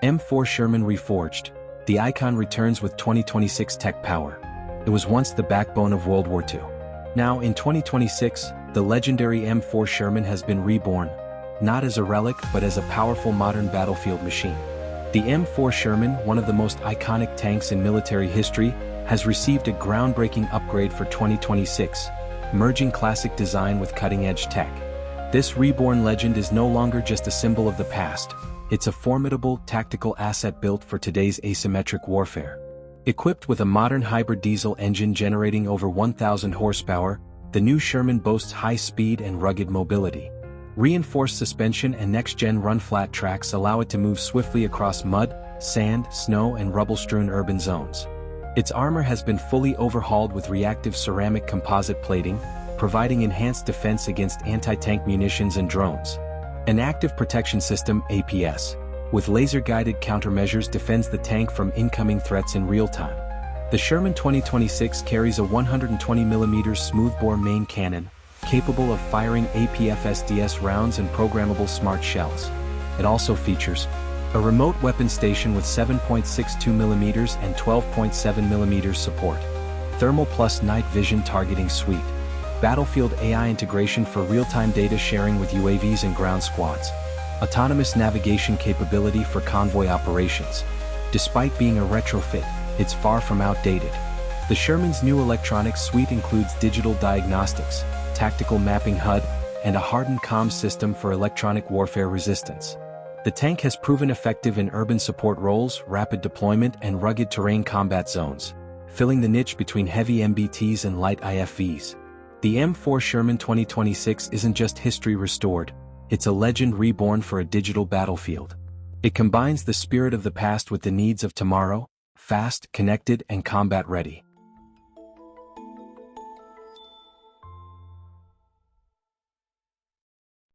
M4 Sherman reforged. The icon returns with 2026 tech power. It was once the backbone of World War II. Now, in 2026, the legendary M4 Sherman has been reborn, not as a relic but as a powerful modern battlefield machine. The M4 Sherman, one of the most iconic tanks in military history, has received a groundbreaking upgrade for 2026, merging classic design with cutting-edge tech. This reborn legend is no longer just a symbol of the past, it's a formidable tactical asset built for today's asymmetric warfare. Equipped with a modern hybrid diesel engine generating over 1,000 horsepower, the new Sherman boasts high speed and rugged mobility. Reinforced suspension and next-gen run-flat tracks allow it to move swiftly across mud, sand, snow and rubble-strewn urban zones. Its armor has been fully overhauled with reactive ceramic composite plating, providing enhanced defense against anti-tank munitions and drones. An active protection system, APS, with laser-guided countermeasures defends the tank from incoming threats in real time. The Sherman 2026 carries a 120mm smoothbore main cannon, capable of firing APFSDS rounds and programmable smart shells. It also features a remote weapon station with 7.62mm and 12.7mm support, thermal plus night vision targeting suite, battlefield AI integration for real-time data sharing with UAVs and ground squads, autonomous navigation capability for convoy operations. Despite being a retrofit, it's far from outdated. The Sherman's new electronics suite includes digital diagnostics, tactical mapping HUD, and a hardened comms system for electronic warfare resistance. The tank has proven effective in urban support roles, rapid deployment, and rugged terrain combat zones, filling the niche between heavy MBTs and light IFVs. The M4 Sherman 2026 isn't just history restored, it's a legend reborn for a digital battlefield. It combines the spirit of the past with the needs of tomorrow, fast, connected, and combat ready.